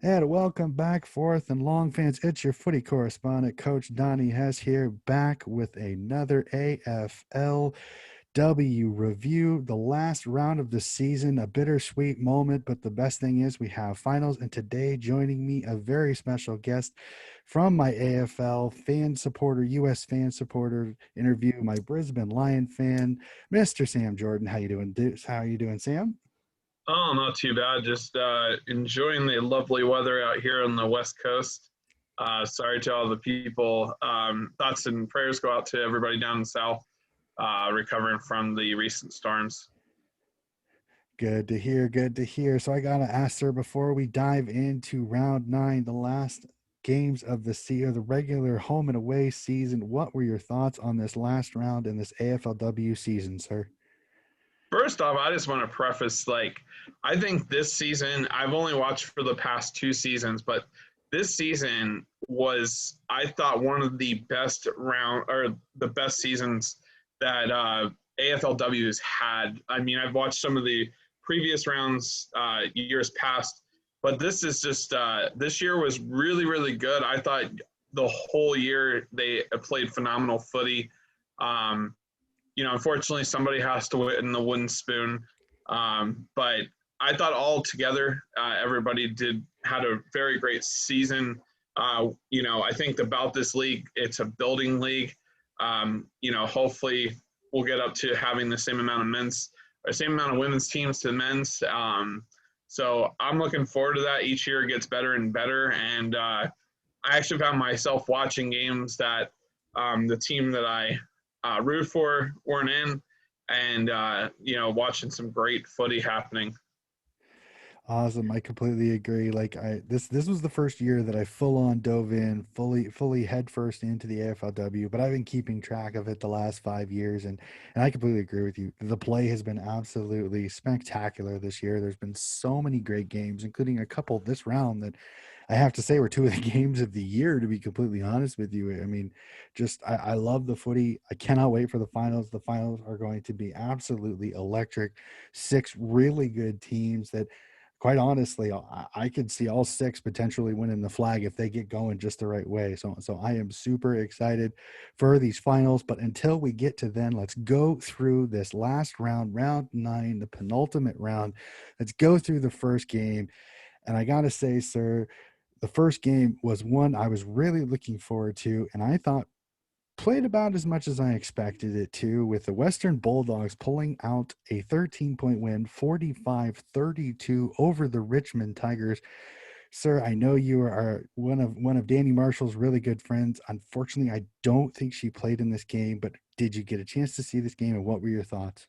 And welcome back, fourth and long fans. It's your footy correspondent, Coach Donnie Hess here, back with another AFLW review. The last round of the season, a bittersweet moment, but the best thing is we have finals. And today, joining me, a very special guest from my AFL fan supporter, U.S. fan supporter interview, my Brisbane Lion fan, Mr. Sam Jordan. How you doing? How you doing, Sam? Oh, not too bad. Just enjoying the lovely weather out here on the West Coast. Sorry to all the people. Thoughts and prayers go out to everybody down in South, recovering from the recent storms. Good to hear. Good to hear. So I gotta ask, sir, before we dive into round 9, the last games of the regular home and away season, what were your thoughts on this last round in this AFLW season, sir? First off, I just want to preface I think this season, I've only watched for the past 2 seasons, but this season was, I thought, one of the best the best seasons that AFLW has had. I mean, I've watched some of the previous rounds years past, but this is just, this year was really, really good. I thought the whole year they played phenomenal footy. Unfortunately, somebody has to win the wooden spoon. But I thought all together, everybody had a very great season. I think about this league, it's a building league. Hopefully we'll get up to having the same amount of women's teams to men's. So I'm looking forward to that. Each year it gets better and better. And I actually found myself watching games that the team that I root for weren't in, and watching some great footy happening. Awesome. I completely agree. This was the first year that I full on dove in fully headfirst into the AFLW, but I've been keeping track of it the last 5 years, and I completely agree with you. The play has been absolutely spectacular this year. There's been so many great games, including a couple this round that I have to say were two of the games of the year, to be completely honest with you. I mean, I love the footy. I cannot wait for the finals. The finals are going to be absolutely electric. 6 really good teams that, quite honestly, I could see all 6 potentially winning the flag if they get going just the right way. So I am super excited for these finals. But until we get to then, let's go through this last round, round 9, the penultimate round. Let's go through the first game. And I got to say, sir, the first game was one I was really looking forward to, and I thought played about as much as I expected it to, with the Western Bulldogs pulling out a 13-point win, 45-32 over the Richmond Tigers. Sir, I know you are one of Danny Marshall's really good friends. Unfortunately, I don't think she played in this game, but did you get a chance to see this game, and what were your thoughts?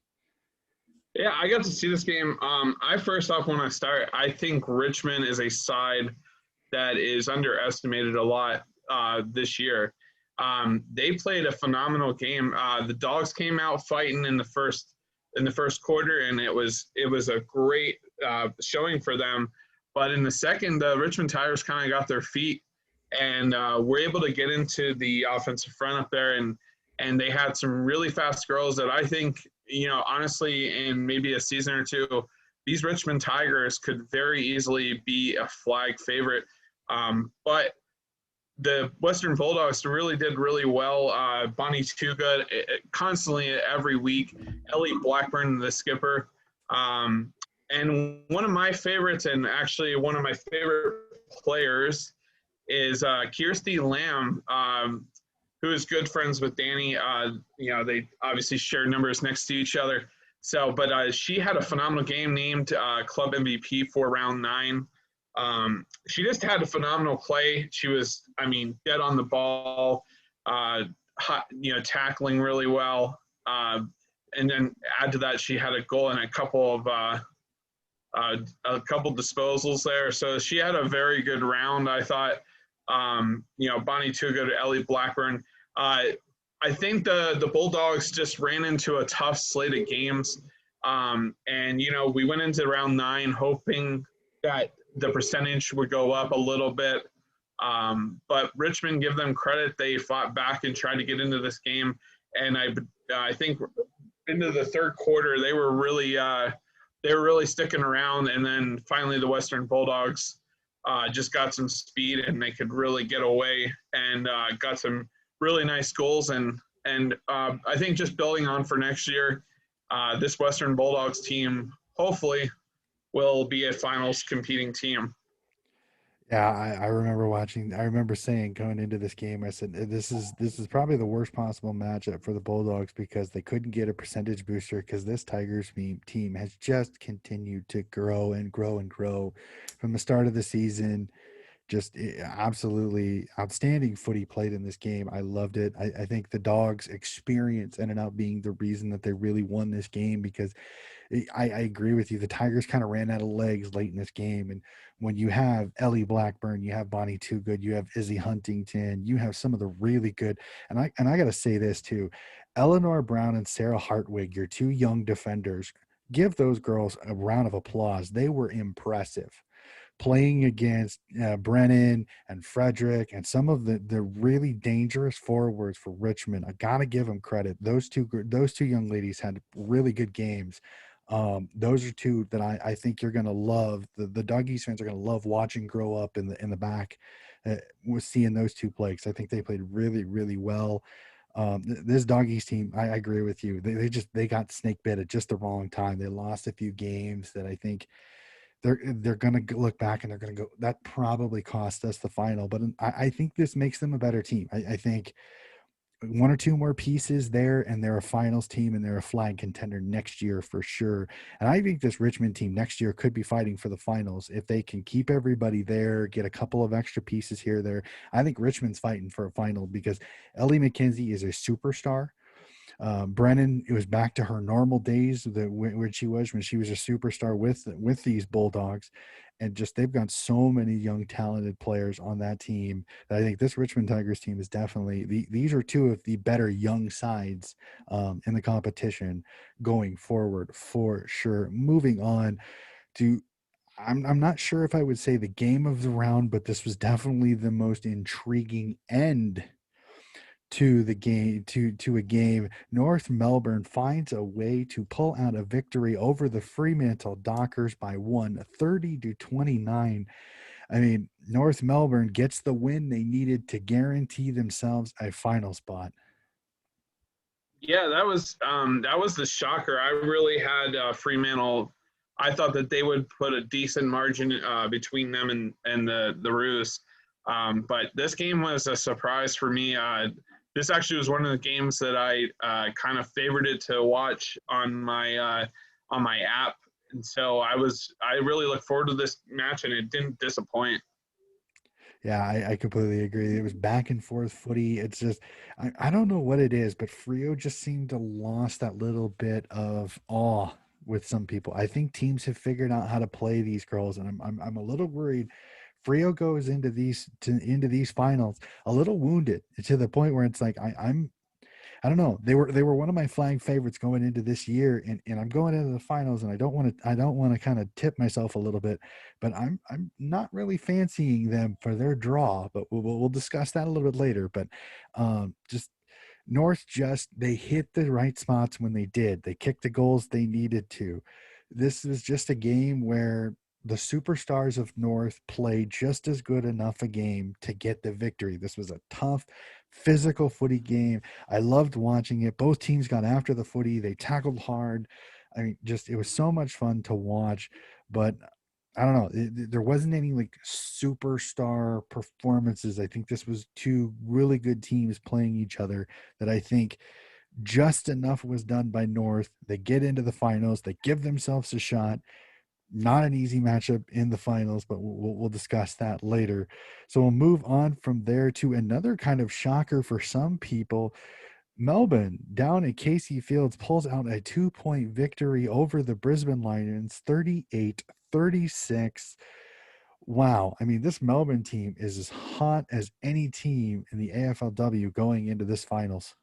Yeah, I got to see this game. I first off want to start. I think Richmond is a side that is underestimated a lot this year. They played a phenomenal game. The Dogs came out fighting in the first quarter, and it was a great showing for them. But in the second, the Richmond Tigers kind of got their feet and were able to get into the offensive front up there, and they had some really fast girls that I think, honestly, in maybe a season or two, these Richmond Tigers could very easily be a flag favorite. But the Western Bulldogs really did really well. Bonnie Tuga constantly every week. Ellie Blackburn, the skipper. And one of my favorites, and actually one of my favorite players, is Kirsty Lamb, who is good friends with Danny. They obviously share numbers next to each other. So, but she had a phenomenal game, named Club MVP for round 9. She just had a phenomenal play. She was, dead on the ball, tackling really well. And then add to that, she had a goal and a couple disposals there. So she had a very good round, I thought. Bonnie Tuga to Ellie Blackburn. I think the Bulldogs just ran into a tough slate of games. We went into round 9 hoping that the percentage would go up a little bit. But Richmond, give them credit. They fought back and tried to get into this game. And I think into the third quarter, they were really sticking around. And then finally the Western Bulldogs just got some speed and they could really get away and got some really nice goals. And I think just building on for next year, this Western Bulldogs team hopefully will be a finals competing team. Yeah, I remember watching. I remember saying going into this game, I said this is probably the worst possible matchup for the Bulldogs because they couldn't get a percentage booster because this Tigers team has just continued to grow and grow and grow from the start of the season. Just absolutely outstanding footy played in this game. I loved it. I think the Dogs' experience ended up being the reason that they really won this game because I agree with you. The Tigers kind of ran out of legs late in this game. And when you have Ellie Blackburn, you have Bonnie Too Good, you have Izzy Huntington, you have some of the really good. And I got to say this too, Eleanor Brown and Sarah Hartwig, your two young defenders. Give those girls a round of applause. They were impressive playing against Brennan and Frederick and some of the really dangerous forwards for Richmond. I gotta give them credit. Those two young ladies had really good games. Those are two that I think you're gonna love. The Doggies fans are gonna love watching grow up in the back. With seeing those two play because I think they played really really well. This Doggies team, I agree with you. They got snake bit at just the wrong time. They lost a few games that I think they're going to look back and they're going to go, that probably cost us the final. But I think this makes them a better team. I think one or two more pieces there, and they're a finals team and they're a flag contender next year for sure. And I think this Richmond team next year could be fighting for the finals if they can keep everybody there, get a couple of extra pieces here, there. I think Richmond's fighting for a final because Ellie Mckenzie is a superstar. Brennan, it was back to her normal days where she was when she was a superstar with these Bulldogs, and just they've got so many young talented players on that team that I think this Richmond Tigers team is definitely these are two of the better young sides in the competition going forward for sure. Moving on to. I'm not sure if I would say the game of the round, but this was definitely the most intriguing end to the game to a game. North Melbourne finds a way to pull out a victory over the Fremantle Dockers by 130-29. I mean, North Melbourne gets the win they needed to guarantee themselves a final spot. Yeah, that was the shocker. I really had Fremantle. I thought that they would put a decent margin between them and the Roos. But this game was a surprise for me. This actually was one of the games that I kind of favored it to watch on my app, and so I really look forward to this match, and it didn't disappoint. Yeah, I completely agree. It was back and forth footy. It's just, I don't know what it is, but Frio just seemed to lost that little bit of awe with some people. I think teams have figured out how to play these girls, and I'm a little worried. Frio goes into these finals a little wounded to the point where it's like I don't know. They were one of my flag favorites going into this year, and I'm going into the finals, and I don't want to kind of tip myself a little bit, but I'm not really fancying them for their draw. But we'll discuss that a little bit later. But just North, just they hit the right spots when they did. They kicked the goals they needed to. This was just a game where the superstars of North played just as good enough a game to get the victory. This was a tough, physical footy game. I loved watching it. Both teams got after the footy. They tackled hard. I mean, just it was so much fun to watch. But I don't know. There wasn't any like superstar performances. I think this was two really good teams playing each other that I think just enough was done by North. They get into the finals. They give themselves a shot. Not an easy matchup in the finals, but we'll discuss that later. So we'll move on from there to another kind of shocker for some people. Melbourne down at Casey Fields pulls out a 2-point victory over the Brisbane Lions, 38-36. Wow. I mean, this Melbourne team is as hot as any team in the AFLW going into this finals.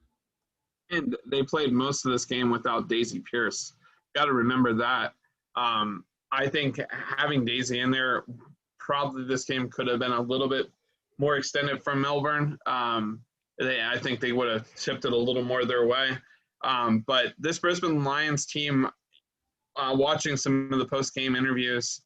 And they played most of this game without Daisy Pierce. Got to remember that. I think having Daisy in there, probably this game could have been a little bit more extended from Melbourne. I think they would have tipped it a little more their way. But this Brisbane Lions team, watching some of the post-game interviews,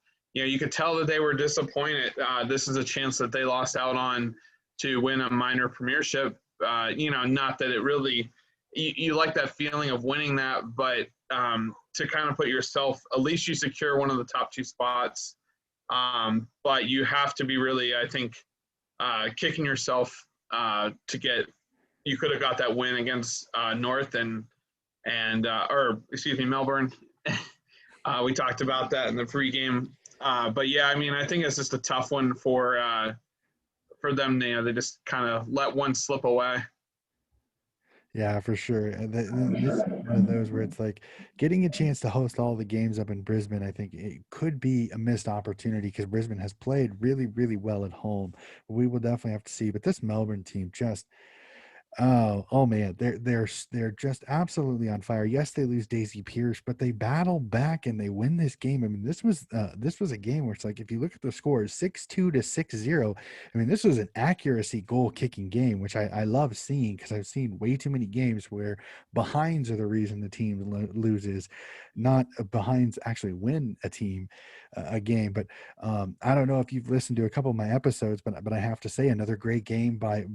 you could tell that they were disappointed. This is a chance that they lost out on to win a minor premiership. Not that it really, you like that feeling of winning that, but to kind of put yourself, at least you secure one of the top two spots. But you have to be really, I think, kicking yourself to get, you could have got that win against North or excuse me, Melbourne. We talked about that in the pregame. But yeah, I mean, I think it's just a tough one for them. They just kind of let one slip away. Yeah, for sure. And this is one of those where it's like getting a chance to host all the games up in Brisbane. I think it could be a missed opportunity because Brisbane has played really, really well at home. We will definitely have to see. But this Melbourne team just oh man, they're just absolutely on fire. Yes, they lose Daisy Pierce, but they battle back and they win this game. I mean, this was a game where it's like if you look at the scores, 6-2 to 6-0. I mean, this was an accuracy goal kicking game, which I love seeing because I've seen way too many games where behinds are the reason the team loses, not behinds actually win a team a game. But I don't know if you've listened to a couple of my episodes, but I have to say another great game I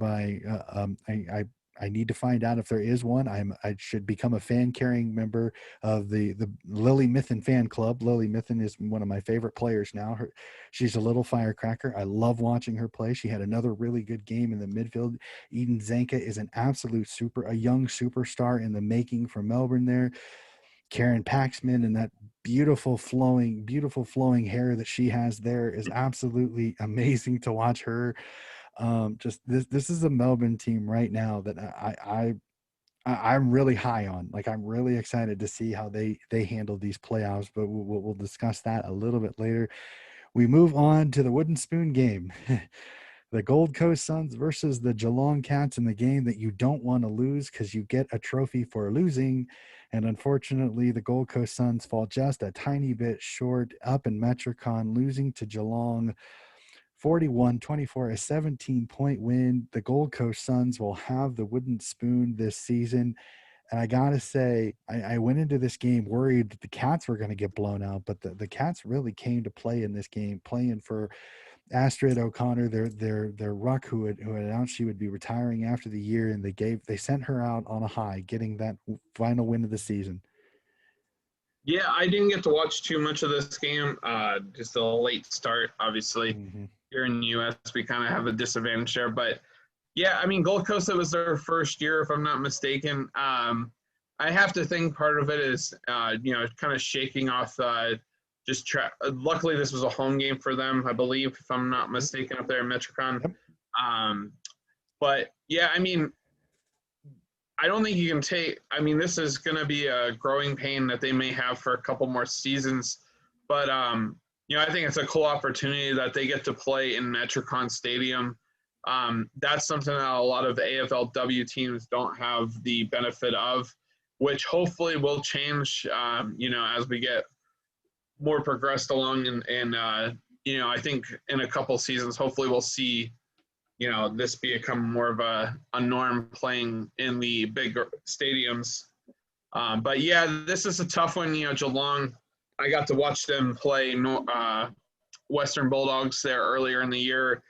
need to find out if there is one. I should become a fan carrying member of the Lily Mithen fan club. Lily Mithen is one of my favorite players now. She's a little firecracker. I love watching her play. She had another really good game in the midfield. Eden Zanka is an absolute a young superstar in the making for Melbourne there. Karen Paxman and that beautiful flowing hair that she has there is absolutely amazing to watch her. Just this is a Melbourne team right now that I'm really high on. Like I'm really excited to see how they handle these playoffs, but we'll discuss that a little bit later. We move on to the wooden spoon game. The Gold Coast Suns versus the Geelong Cats in the game that you don't want to lose because you get a trophy for losing. And unfortunately, the Gold Coast Suns fall just a tiny bit short up in Metricon, losing to Geelong 41-24, a 17-point win. The Gold Coast Suns will have the wooden spoon this season. And I got to say, I went into this game worried that the Cats were going to get blown out, but the Cats really came to play in this game, playing for Astrid O'Connor, their ruck who had announced she would be retiring after the year, and they sent her out on a high, getting that final win of the season. Yeah, I didn't get to watch too much of this game. Just a late start, obviously. Mm-hmm. Here in the U.S., we kind of have a disadvantage there. But yeah, I mean, Gold Coast, it was their first year, if I'm not mistaken. I have to think part of it is, kind of shaking off luckily, this was a home game for them, I believe, if I'm not mistaken, up there in Metricon. Yep. But yeah, I mean, I don't think you can this is going to be a growing pain that they may have for a couple more seasons. But, I think it's a cool opportunity that they get to play in Metricon Stadium. That's something that a lot of AFLW teams don't have the benefit of, which hopefully will change, as we get more progressed along. And I think in a couple seasons, hopefully we'll see this become more of a norm playing in the big stadiums. But yeah, this is a tough one. Geelong, I got to watch them play Western Bulldogs there earlier in the year.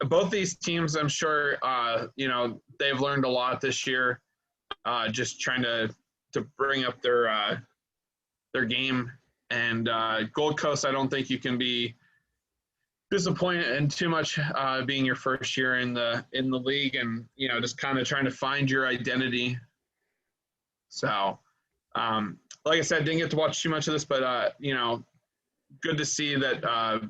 Both these teams, I'm sure, they've learned a lot this year, just trying to bring up their game. And Gold Coast, I don't think you can be disappointed in too much being your first year in the league and just kind of trying to find your identity. So like I said, didn't get to watch too much of this, but good to see that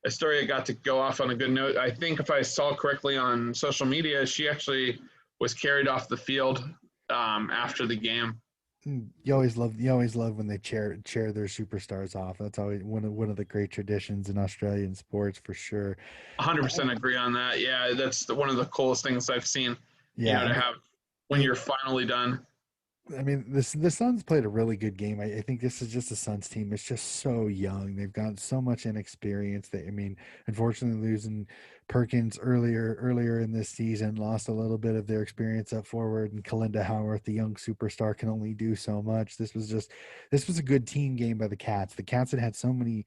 Astoria got to go off on a good note. I think if I saw correctly on social media, she actually was carried off the field after the game. You always love when they chair their superstars off. That's always one of the great traditions in Australian sports for sure. 100% agree on that. Yeah, that's one of the coolest things I've seen. Yeah, to have when you're finally done. I mean, the Suns played a really good game. I think this is just a Suns team. It's just so young. They've got so much inexperience. Unfortunately, losing Perkins earlier in this season lost a little bit of their experience up forward. And Kalinda Howarth, the young superstar, can only do so much. This was a good team game by the Cats. The Cats had so many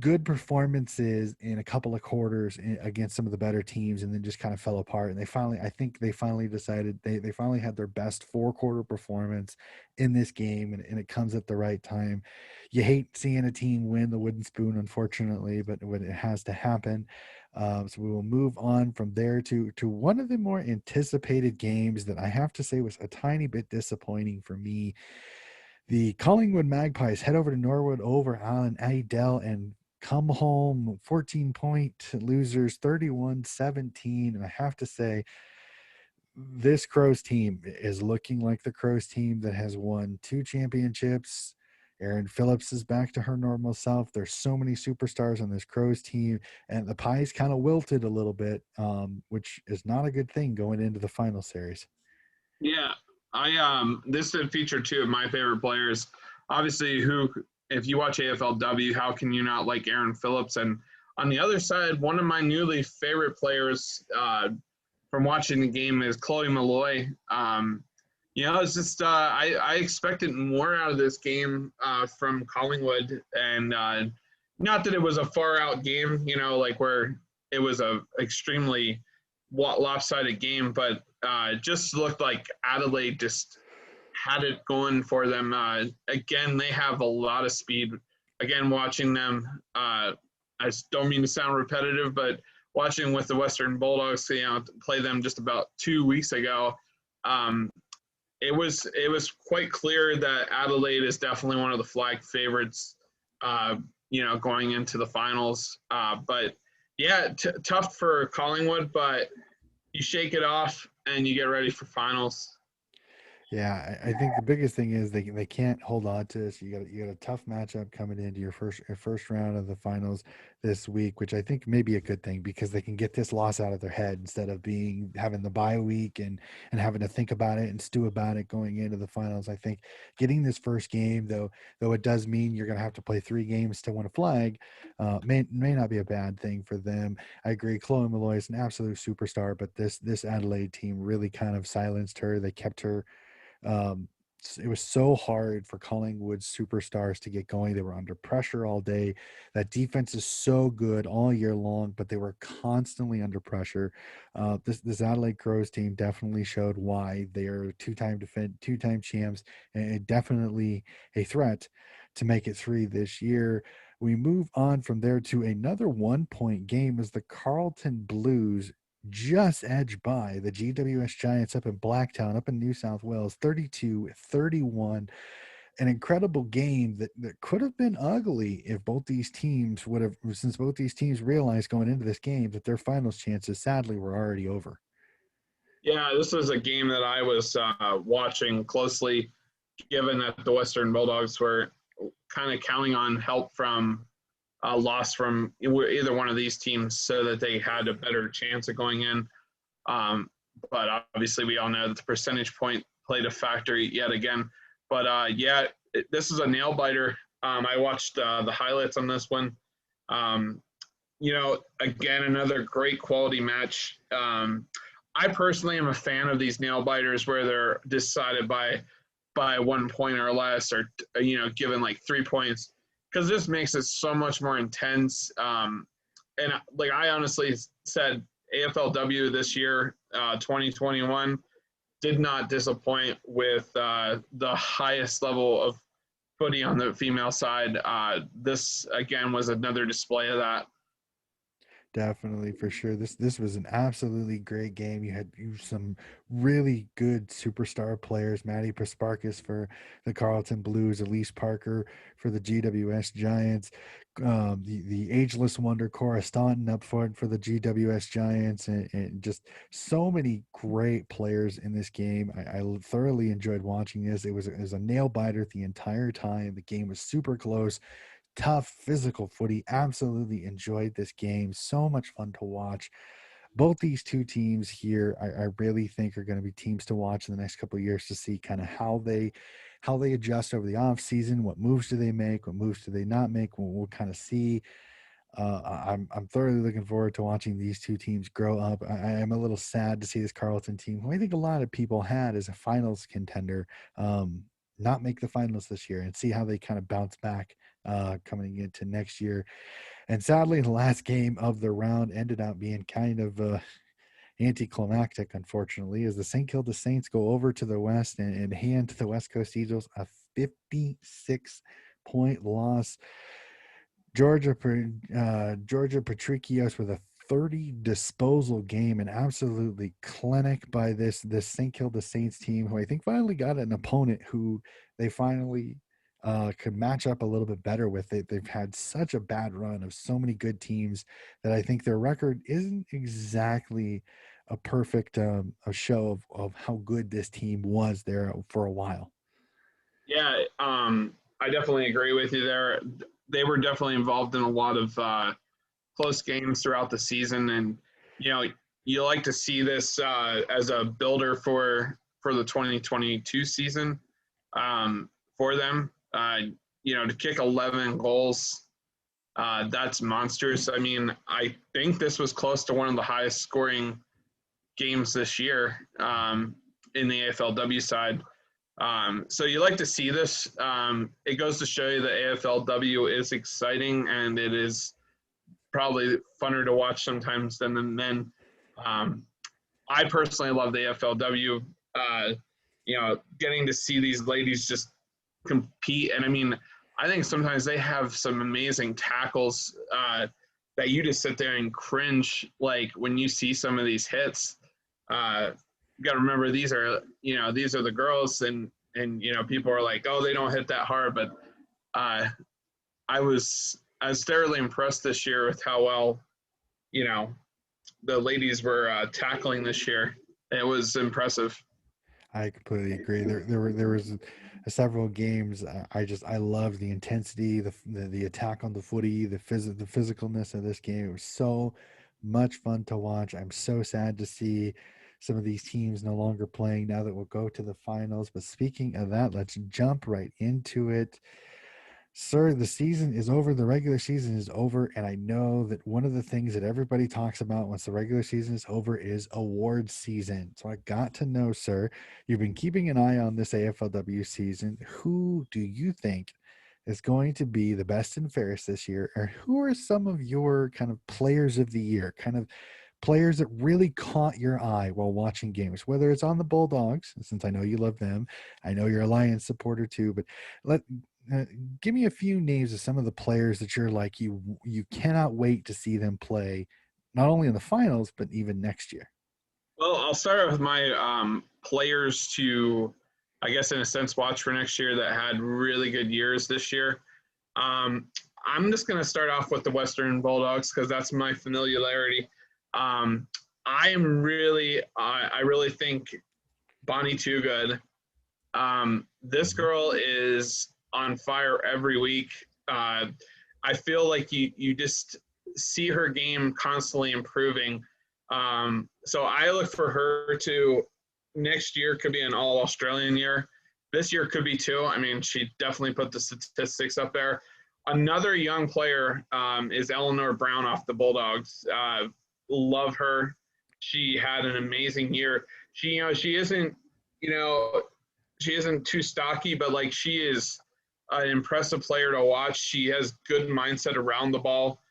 good performances in a couple of quarters against some of the better teams, and then just kind of fell apart. And I think they finally decided they finally had their best 4 quarter performance in this game, and it comes at the right time. You hate seeing a team win the wooden spoon, unfortunately, but when it has to happen. So we will move on from there to one of the more anticipated games that I have to say was a tiny bit disappointing for me. The Collingwood Magpies head over to Norwood over Allen Adel and come home 14-point losers, 31-17. And I have to say, this Crows team is looking like the Crows team that has won 2 championships. Aaron Phillips is back to her normal self. There's so many superstars on this Crows team, and the Pies kind of wilted a little bit, which is not a good thing going into the final series. Yeah, this did feature 2 of my favorite players. Obviously, who if you watch AFLW, how can you not like Aaron Phillips? And on the other side, one of my newly favorite players from watching the game is Chloe Molloy. It's just I expected more out of this game from Collingwood, and not that it was a far out game, like where it was a extremely lopsided game, but it just looked like Adelaide just had it going for them. Again, they have a lot of speed. Again, watching them, I don't mean to sound repetitive, but watching with the Western Bulldogs, play them just about 2 weeks ago, it was quite clear that Adelaide is definitely one of the flag favorites, going into the finals. But yeah, tough for Collingwood, but you shake it off and you get ready for finals. Yeah, I think the biggest thing is they can't hold on to this. You got a tough matchup coming into your first round of the finals this week, which I think may be a good thing because they can get this loss out of their head instead of having the bye week and having to think about it and stew about it going into the finals. I think getting this first game, though it does mean you're going to have to play 3 games to win a flag, may not be a bad thing for them. I agree. Chloe Molloy is an absolute superstar, but this Adelaide team really kind of silenced her. They kept her. um, it was so hard for Collingwood's superstars to get going. They were under pressure all day. That defense is so good all year long, but they were constantly under pressure. This Adelaide Crows team definitely showed why they are two-time champs, and definitely a threat to make it 3 this year. We move on from there to another 1-point game as the Carlton Blues just edged by the GWS Giants up in Blacktown, up in New South Wales, 32-31. An incredible game that could have been ugly if since both these teams realized going into this game that their finals chances sadly were already over. Yeah, this was a game that I was watching closely, given that the Western Bulldogs were kind of counting on help from a loss from either one of these teams so that they had a better chance of going in. But obviously, we all know that the percentage point played a factor yet again. But this is a nail biter. I watched the highlights on this one. Again, another great quality match. I personally am a fan of these nail biters where they're decided by 1 point or less, or given like 3 points, because this makes it so much more intense. And like I honestly said, AFLW this year, 2021, did not disappoint with the highest level of footy on the female side. This again was another display of that. Definitely, for sure. This was an absolutely great game. You had some really good superstar players. Maddie Prasparkas for the Carlton Blues, Elise Parker for the GWS Giants, the ageless wonder Cora Staunton up front for the GWS Giants, and just so many great players in this game. I thoroughly enjoyed watching this. It was a nail biter the entire time. The game was super close, tough physical footy. Absolutely enjoyed this game. So much fun to watch. Both these two teams here, I really think are going to be teams to watch in the next couple of years to see kind of how they adjust over the off season. What moves do they make? What moves do they not make? We'll kind of see. I'm thoroughly looking forward to watching these two teams grow up. I am a little sad to see this Carlton team, who I think a lot of people had as a finals contender, not make the finals this year and see how they kind of bounce back coming into next year. And sadly, the last game of the round ended up being kind of anticlimactic, unfortunately, as the St. Kilda Saints go over to the West and hand the West Coast Eagles a 56-point loss. Georgia Patrikios with a 30 disposal game, and absolutely clinic by this St. Kilda Saints team, who I think finally got an opponent who they finally could match up a little bit better with. They've had such a bad run of so many good teams that I think their record isn't exactly a perfect a show of how good this team was there for a while. Yeah, I definitely agree with you there. They were definitely involved in a lot of close games throughout the season, and you like to see this as a builder for the 2022 season for them. To kick 11 goals, that's monstrous. I mean, I think this was close to one of the highest scoring games this year in the AFLW side. So you like to see this. It goes to show you that AFLW is exciting, and it is probably funner to watch sometimes than the men. I personally love the AFLW. Getting to see these ladies just compete, and I mean, I think sometimes they have some amazing tackles that you just sit there and cringe, like when you see some of these hits. You got to remember these are the girls, and people are like, oh, they don't hit that hard, but I was thoroughly impressed this year with how well the ladies were tackling this year. It was impressive. I completely agree. There was several games. I love the intensity, the attack on the footy, the physicalness of this game. It was so much fun to watch. I'm so sad to see some of these teams no longer playing now that we'll go to the finals. But speaking of that, let's jump right into it. Sir, the season is over. The regular season is over. And I know that one of the things that everybody talks about once the regular season is over is awards season. So I got to know, sir, you've been keeping an eye on this AFLW season. Who do you think is going to be the best and fairest this year? Or who are some of your kind of players of the year, kind of players that really caught your eye while watching games, whether it's on the Bulldogs, since I know you love them. I know you're a Lions supporter too, but give me a few names of some of the players that you're like, you cannot wait to see them play, not only in the finals, but even next year. Well, I'll start with my players to, I guess, in a sense, watch for next year that had really good years this year. I'm just going to start off with the Western Bulldogs because that's my familiarity. I really think Bonnie Toogood. This girl is on fire every week. I feel like you just see her game constantly improving. So I look for her to next year could be an all-Australian year. This year could be too. I mean, she definitely put the statistics up there. Another young player is Eleanor Brown off the Bulldogs. Love her. She had an amazing year. She isn't too stocky, but like she is an impressive player to watch. She has good mindset around the ball.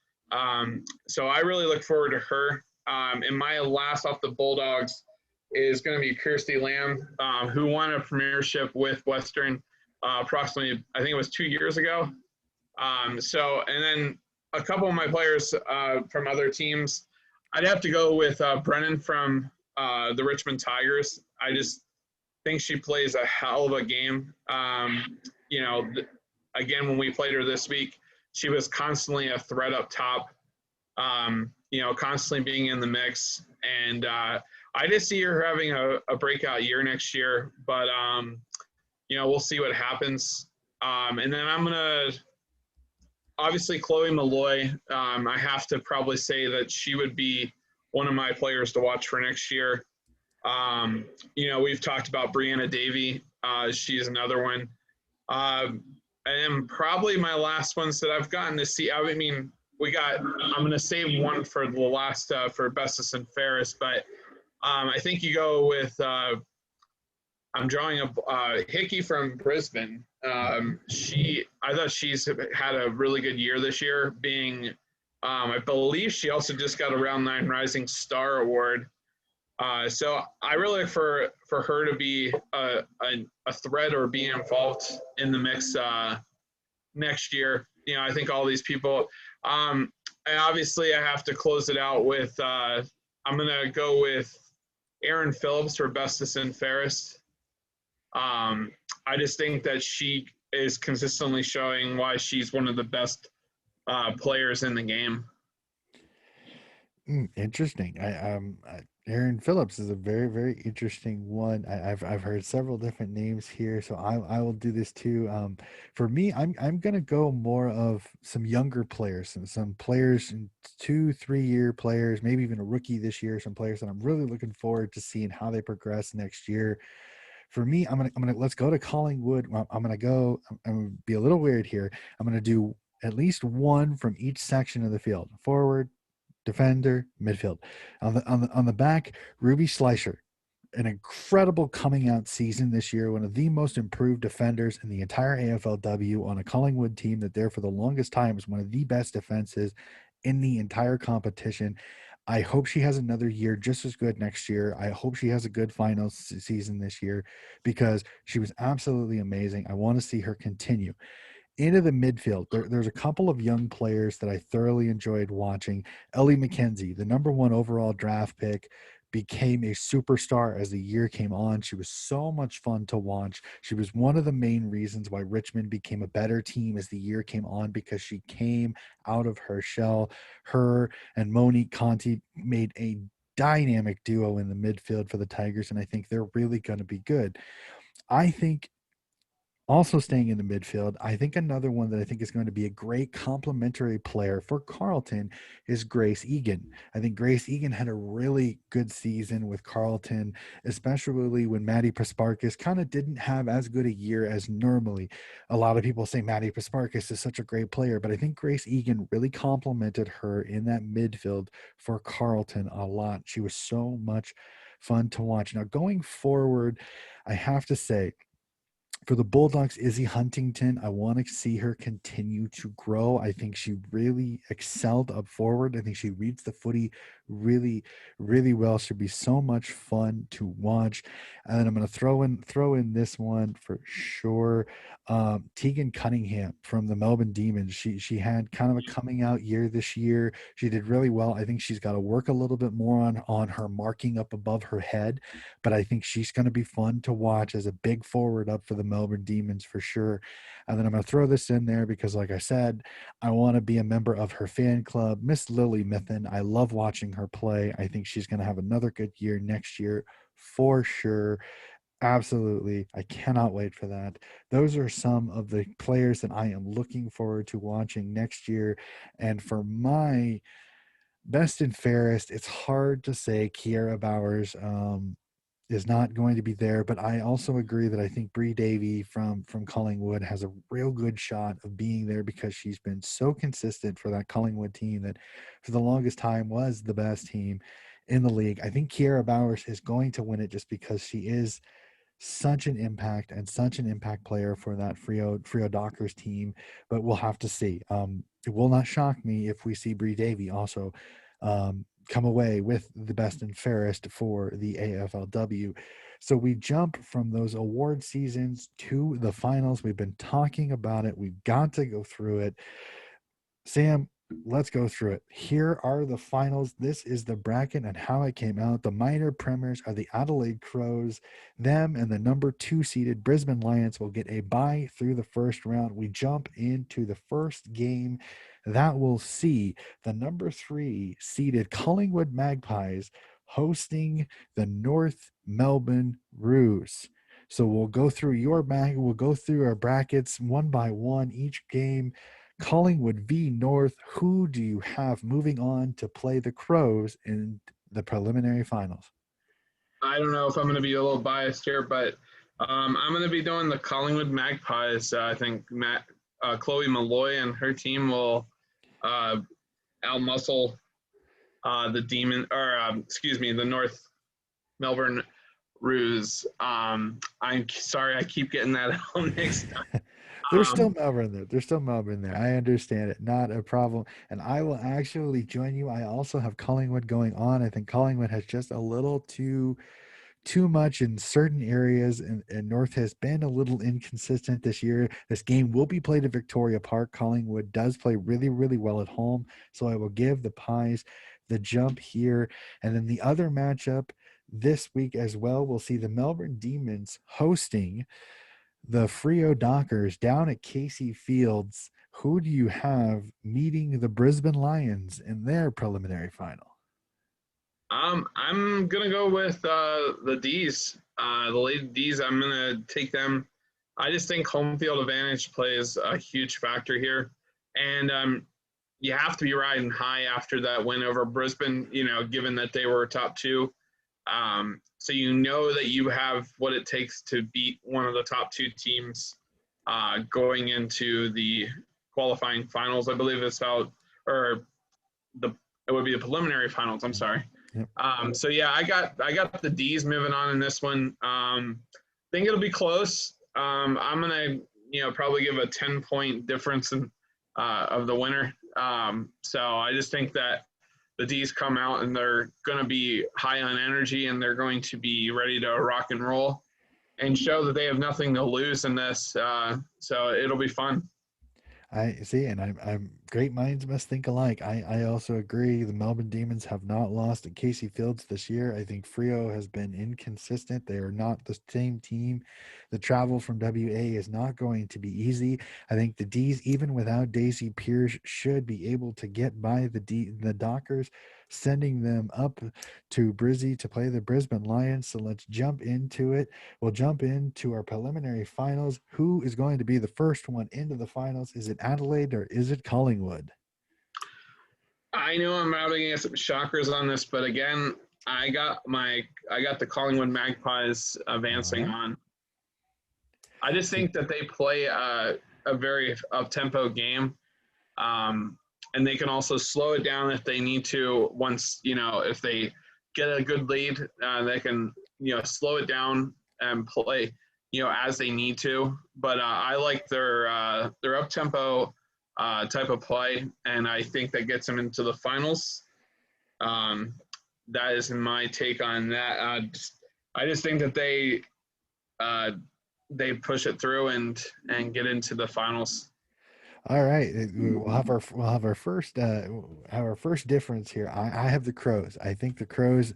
So I really look forward to her. And my last off the Bulldogs is going to be Kirsty Lamb, who won a premiership with Western approximately, I think it was 2 years ago. And then a couple of my players from other teams, I'd have to go with Brennan from the Richmond Tigers. I just think she plays a hell of a game. Again, when we played her this week, she was constantly a threat up top, constantly being in the mix. And I just see her having a breakout year next year. But, we'll see what happens. And then I'm going to – obviously, Chloe Molloy, I have to probably say that she would be one of my players to watch for next year. We've talked about Brianna Davey. She's another one. And probably my last ones that I've gotten to see, I'm going to save one for the last, for bestest and fairest, but I think you go with I'm drawing a Hickey from Brisbane. I thought she's had a really good year this year. I believe she also just got a Round 9 Rising Star Award. So I really look for her to be a threat or be involved in the mix next year. I think all these people. I have to close it out with. I'm gonna go with Aaron Phillips for bestest and fairest. I just think that she is consistently showing why she's one of the best players in the game. Interesting. Aaron Phillips is a very, very interesting one. I've heard several different names here, so I will do this too. For me, I'm gonna go more of some younger players, and some players, 2, 3 year players, maybe even a rookie this year. Some players that I'm really looking forward to seeing how they progress next year. For me, I'm gonna let's go to Collingwood. I'm gonna be a little weird here. I'm gonna do at least one from each section of the field: forward, defender, midfield. On the back, Ruby Schleicher, an incredible coming out season this year, one of the most improved defenders in the entire AFLW on a Collingwood team that there for the longest time was one of the best defenses in the entire competition. I hope she has another year just as good next year. I hope she has a good final season this year because she was absolutely amazing. I want to see her continue into the midfield. There's a couple of young players that I thoroughly enjoyed watching. Ellie Mckenzie, the #1 overall draft pick, became a superstar as the year came on. She was so much fun to watch. She was one of the main reasons why Richmond became a better team as the year came on because she came out of her shell. Her and Monique Conti made a dynamic duo in the midfield for the Tigers, and I think they're really going to be good. I think also staying in the midfield, I think another one that I think is going to be a great complementary player for Carlton is Grace Egan. I think Grace Egan had a really good season with Carlton, especially when Maddie Prasparkas kind of didn't have as good a year as normally. A lot of people say Maddie Prasparkas is such a great player, but I think Grace Egan really complemented her in that midfield for Carlton a lot. She was so much fun to watch. Now, going forward, I have to say, for the Bulldogs, Izzy Huntington, I want to see her continue to grow. I think she really excelled up forward. I think she reads the footy really, really well. Should be so much fun to watch. And then I'm going to throw in this one for sure. Tegan Cunningham from the Melbourne Demons. She had kind of a coming out year this year. She did really well. I think she's got to work a little bit more on her marking up above her head, but I think she's going to be fun to watch as a big forward up for the Melbourne Demons for sure. And then I'm going to throw this in there because, like I said, I want to be a member of her fan club, Miss Lily Mithen. I love watching her play. I think she's going to have another good year next year for sure. Absolutely. I cannot wait for that. Those are some of the players that I am looking forward to watching next year. And for my best and fairest, it's hard to say Kiera Bowers is not going to be there, but I also agree that I think Bree Davy from Collingwood has a real good shot of being there because she's been so consistent for that Collingwood team that for the longest time was the best team in the league. I think Kiera Bowers is going to win it just because she is such an impact and such an impact player for that Frio Dockers team, but we'll have to see. It will not shock me if we see Bree Davy also come away with the best and fairest for the AFLW. So we jump from those award seasons to the finals. We've been talking about it. We've got to go through it. Sam, let's go through it. Here are the finals. This is the bracket and how it came out. The minor premiers are the Adelaide Crows. Them and the #2 seeded Brisbane Lions will get a bye through the first round. We jump into the first game that will see the #3 seeded Collingwood Magpies hosting the North Melbourne Roos. So we'll go through we'll go through our brackets one by one, each game. Collingwood v North, who do you have moving on to play the Crows in the preliminary finals? I don't know if I'm going to be a little biased here, but I'm going to be doing the Collingwood Magpies. I think Chloe Molloy and her team will outmuscle the Demon, or the North Melbourne Roos. I'm sorry, I keep getting that all mixed up. There's still Um, Melbourne there. There's still Melbourne there. I understand it. Not a problem. And I will actually join you. I also have Collingwood going on. I think Collingwood has just a little too much in certain areas, and North has been a little inconsistent this year. This game will be played at Victoria Park. Collingwood does play really, really well at home, so I will give the Pies the jump here. And then the other matchup this week as well, we'll see the Melbourne Demons hosting the Freo Dockers down at Casey Fields. Who do you have meeting the Brisbane Lions in their preliminary final? I'm gonna go with the D's. The Lady D's. I'm gonna take them. I just think home field advantage plays a huge factor here, and you have to be riding high after that win over Brisbane. You know, given that they were top two, so you know that you have what it takes to beat one of the top two teams going into the qualifying finals. I believe it's how, or the it would be the preliminary finals. I'm sorry. Yep. So yeah, I got the D's moving on in this one. Think it'll be close. I'm gonna probably give a 10-point difference in of the winner. So I just think that the D's come out and they're gonna be high on energy and they're going to be ready to rock and roll and show that they have nothing to lose in this. So it'll be fun. I see, and I'm great minds must think alike. I also agree. The Melbourne Demons have not lost at Casey Fields this year. I think Freo has been inconsistent. They are not the same team. The travel from WA is not going to be easy. I think the D's, even without Daisy Pierce, should be able to get by the Dockers, sending them up to Brizzy to play the Brisbane Lions. So let's jump into it. We'll jump into our preliminary finals. Who is going to be the first one into the finals? Is it Adelaide or is it Collingwood? I know I'm out against some shockers on this, but again, I got the Collingwood Magpies advancing Right. on. I just See, think that they play a very up-tempo game, and they can also slow it down if they need to. Once if they get a good lead, they can slow it down and play as they need to. But I like their up-tempo type of play, and I think that gets them into the finals. That is my take on that. I just think that uh, they push it through and get into the finals. all right, we'll have our first difference here. I have the Crows. I think the Crows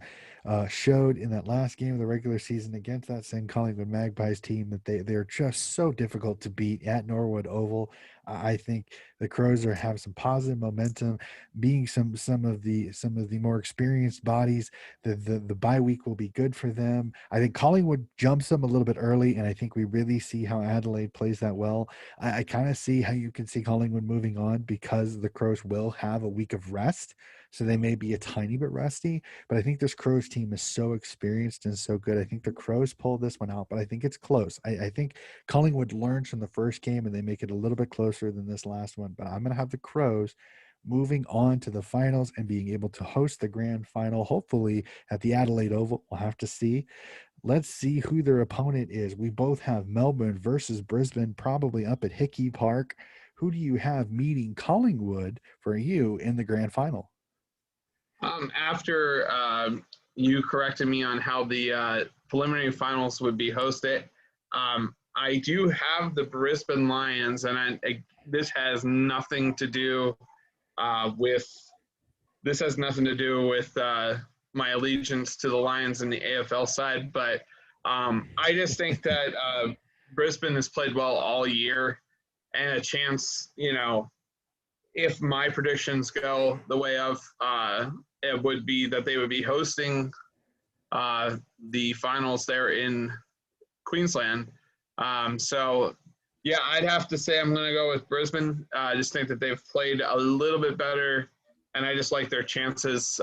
showed in that last game of the regular season against that same Collingwood Magpies team that they're just so difficult to beat at Norwood Oval. I think the Crows have some positive momentum, being some of the more experienced bodies. The bye week will be good for them. I think Collingwood jumps them a little bit early, and I think we really see how Adelaide plays that well. I kind of see how you can see Collingwood moving on because the Crows will have a week of rest. So they may be a tiny bit rusty, but I think this Crows team is so experienced and so good. I think the Crows pull this one out, but I think it's close. I think Collingwood learns from the first game and they make it a little bit closer than this last one, but I'm going to have the Crows moving on to the finals and being able to host the grand final, hopefully at the Adelaide Oval. We'll have to see. Let's see who their opponent is. We both have Melbourne versus Brisbane, probably up at Hickey Park. Who do you have meeting Collingwood for you in the grand final? After you corrected me on how the preliminary finals would be hosted, I do have the Brisbane Lions, and this has nothing to do with my allegiance to the Lions in the AFL side, but I just think that Brisbane has played well all year, and a chance, if my predictions go the way of, it would be that they would be hosting the finals there in Queensland. So, yeah, I'd have to say I'm going to go with Brisbane. I just think that they've played a little bit better, and I just like their chances.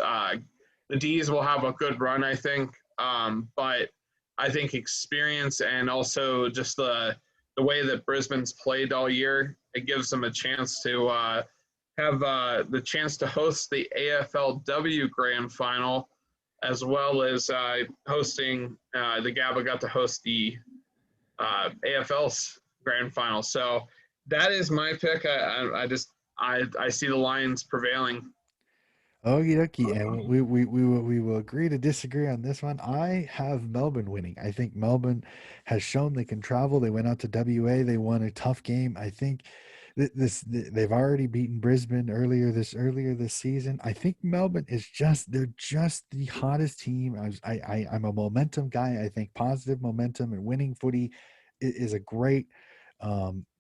The D's will have a good run, I think, but I think experience and also just the way that Brisbane's played all year, it gives them a chance to have the chance to host the AFLW Grand Final as well as hosting the GABA got to host the AFL's grand final. So that is my pick. I see the Lions prevailing. Okie dokie, and we will agree to disagree on this one. I have Melbourne winning. I think Melbourne has shown they can travel. They went out to WA. They won a tough game. I think they've already beaten Brisbane earlier this season. I think Melbourne is they're just the hottest team. I'm a momentum guy. I think positive momentum and winning footy is a great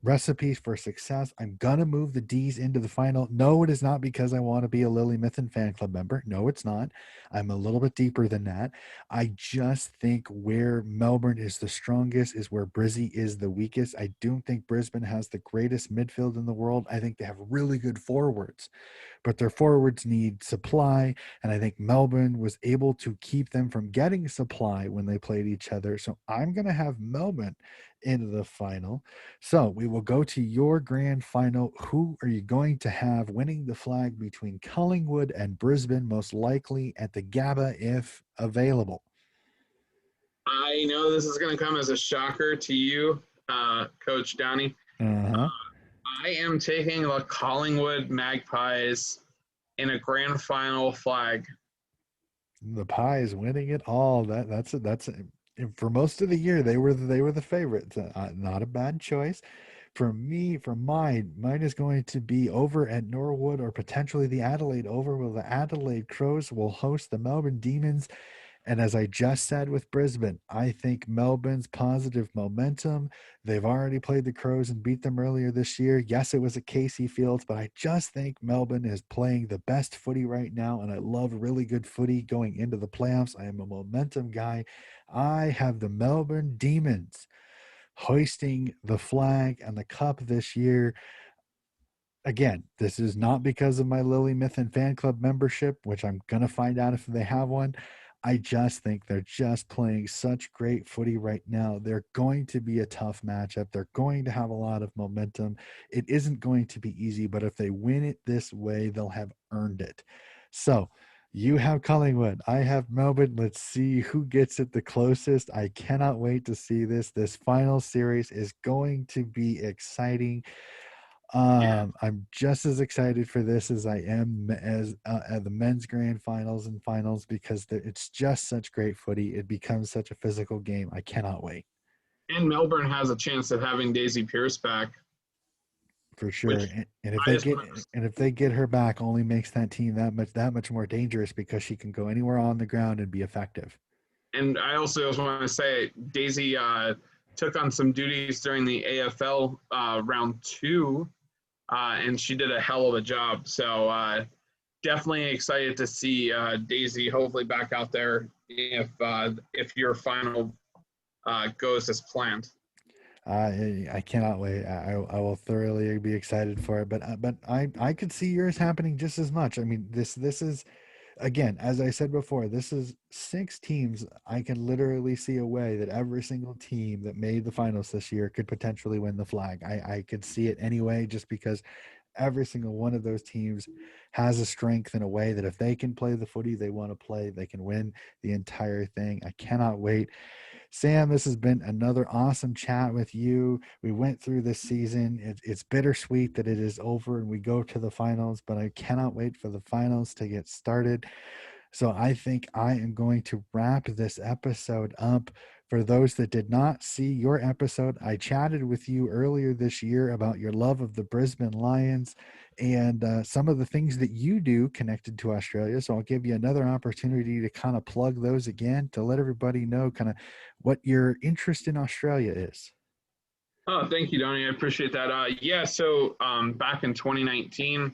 recipes for success. I'm gonna move the D's into the final. No, it is not because I want to be a Lily Mithen fan club member. No, it's not. I'm a little bit deeper than that. I just think where Melbourne is the strongest is where Brizzy is the weakest. I don't think Brisbane has the greatest midfield in the world. I think they have really good forwards, but their forwards need supply. And I think Melbourne was able to keep them from getting supply when they played each other. So I'm going to have Melbourne into the final. So we will go to your grand final. Who are you going to have winning the flag between Collingwood and Brisbane, most likely at the GABA if available? I know this is going to come as a shocker to you, Coach Downey. Uh-huh. I am taking the Collingwood Magpies in a grand final flag. The Pies winning it all. That's for most of the year they were the favorites. Not a bad choice. For me, for mine is going to be over at Norwood or potentially the Adelaide Oval, where the Adelaide Crows will host the Melbourne Demons. And as I just said with Brisbane, I think Melbourne's positive momentum. They've already played the Crows and beat them earlier this year. Yes, it was at Casey Fields, but I just think Melbourne is playing the best footy right now. And I love really good footy going into the playoffs. I am a momentum guy. I have the Melbourne Demons hoisting the flag and the cup this year. Again, this is not because of my Lily Mithen fan club membership, which I'm going to find out if they have one. I just think they're just playing such great footy right now. They're going to be a tough matchup. They're going to have a lot of momentum. It isn't going to be easy, but if they win it this way, they'll have earned it. So you have Collingwood. I have Melbourne. Let's see who gets it the closest. I cannot wait to see this. This final series is going to be exciting. I'm just as excited for this as I am as at the men's grand finals and finals because it's just such great footy. It becomes such a physical game. I cannot wait And Melbourne has a chance of having Daisy Pierce back, for sure. which And if I they just get want to, and if they get her back, only makes that team that much more dangerous because she can go anywhere on the ground and be effective. and I also just want to say Daisy took on some duties during the AFL round two, and she did a hell of a job. So definitely excited to see Daisy hopefully back out there if your final goes as planned. I cannot wait. I will thoroughly be excited for it. But I could see yours happening just as much. I mean, this is again, as I said before, this is 6 teams. I can literally see a way that every single team that made the finals this year could potentially win the flag. I could see it anyway, just because every single one of those teams has a strength in a way that if they can play the footy they want to play, they can win the entire thing. I cannot wait. Sam, this has been another awesome chat with you. We went through this season. It's bittersweet that it is over and we go to the finals, but I cannot wait for the finals to get started. So I think I am going to wrap this episode up. For those that did not see your episode, I chatted with you earlier this year about your love of the Brisbane Lions and some of the things that you do connected to Australia. So I'll give you another opportunity to kind of plug those again to let everybody know kind of what your interest in Australia is. Oh, thank you, Donnie. I appreciate that. So back in 2019,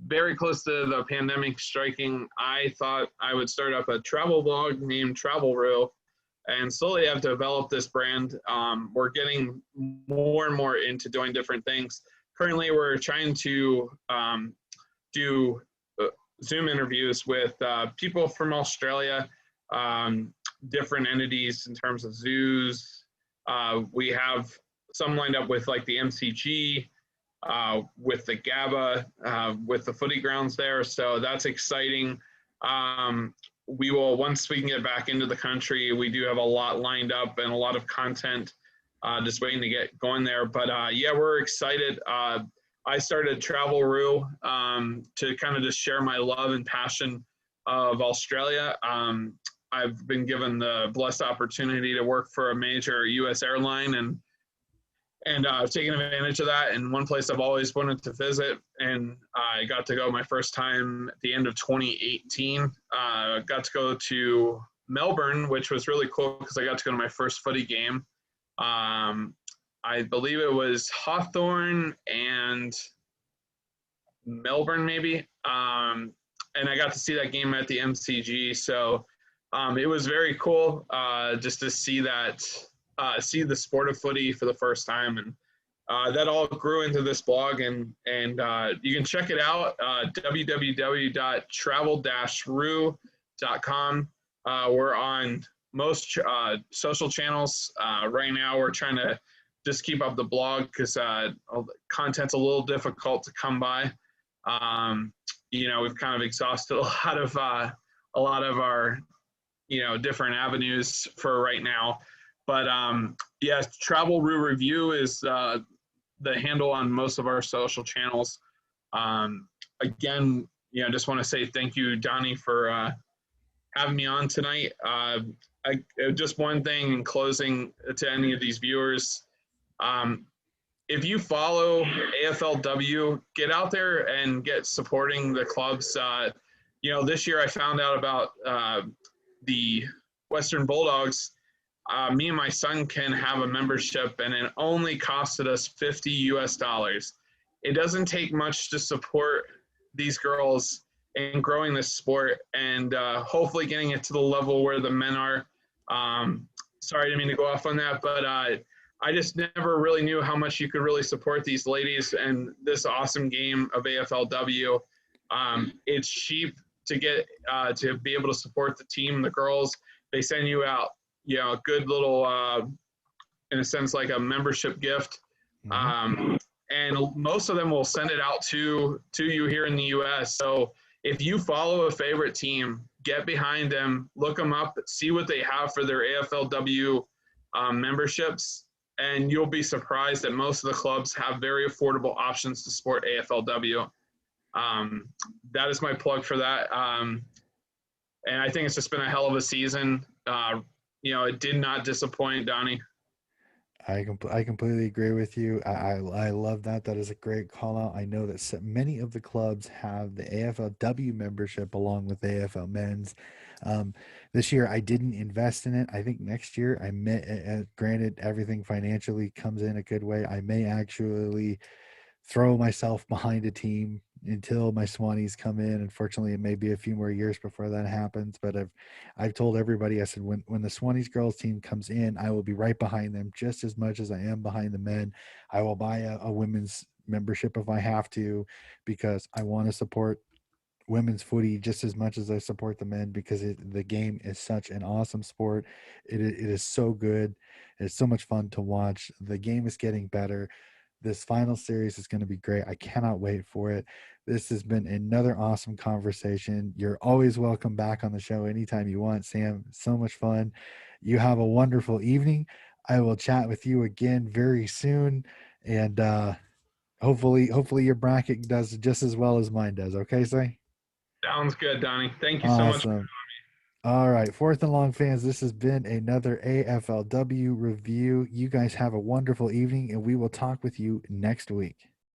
very close to the pandemic striking, I thought I would start up a travel blog named Travel Reel, and slowly I've developed this brand. We're getting more and more into doing different things. Currently, we're trying to do Zoom interviews with people from Australia, different entities in terms of zoos. We have some lined up with like the MCG, with the GABA, with the footy grounds there. So that's exciting. we will, once we can get back into the country, we do have a lot lined up and a lot of content just waiting to get going there. But yeah, we're excited. I started Travel to kind of just share my love and passion of Australia. I've been given the blessed opportunity to work for a major U.S. airline, and I've taken advantage of that. And one place I've always wanted to visit, and I got to go my first time at the end of 2018. Got to go to Melbourne, which was really cool because I got to go to my first footy game. I believe it was Hawthorn and Melbourne, maybe. And I got to see that game at the MCG. So it was very cool just to see that, see the sport of footy for the first time. And that all grew into this blog. And you can check it out, www.travel-roo.com. We're on most social channels. Right now, we're trying to just keep up the blog because content's a little difficult to come by. We've kind of exhausted a lot of our, different avenues for right now. But yes, Travel Roo Review is the handle on most of our social channels. Again, just want to say thank you, Donnie, for having me on tonight. Just one thing in closing to any of these viewers. If you follow AFLW, get out there and get supporting the clubs. This year I found out about the Western Bulldogs. Me and my son can have a membership, and it only costed us $50 US. It doesn't take much to support these girls in growing this sport and hopefully getting it to the level where the men are. Sorry, I didn't mean to go off on that, but I just never really knew how much you could really support these ladies and this awesome game of AFLW. It's cheap to get to be able to support the team, the girls. They send you out, a good little, in a sense, like a membership gift. And most of them will send it out to you here in the U.S. So if you follow a favorite team, get behind them, look them up, see what they have for their AFLW memberships, and you'll be surprised that most of the clubs have very affordable options to support AFLW. That is my plug for that. And I think it's just been a hell of a season. It did not disappoint, Donnie. I completely agree with you. I love that. That is a great call out. I know that many of the clubs have the AFLW membership along with AFL men's. This year I didn't invest in it. I think next year I may, granted everything financially comes in a good way, I may actually throw myself behind a team until my Swannies come in. Unfortunately, it may be a few more years before that happens, but I've told everybody, I said, when the Swannies girls team comes in, I will be right behind them just as much as I am behind the men. I will buy a women's membership if I have to, because I want to support women's footy just as much as I support the men, because the game is such an awesome sport. It is so good. It's so much fun to watch. The game is getting better. This final series is going to be great. I cannot wait for it. This has been another awesome conversation. You're always welcome back on the show anytime you want, Sam. So much fun. You have a wonderful evening. I will chat with you again very soon. And hopefully your bracket does just as well as mine does. Okay, Say? Sounds good, Donnie. Thank you so much. Awesome. All right, Fourth and Long fans, this has been another AFLW review. You guys have a wonderful evening, and we will talk with you next week.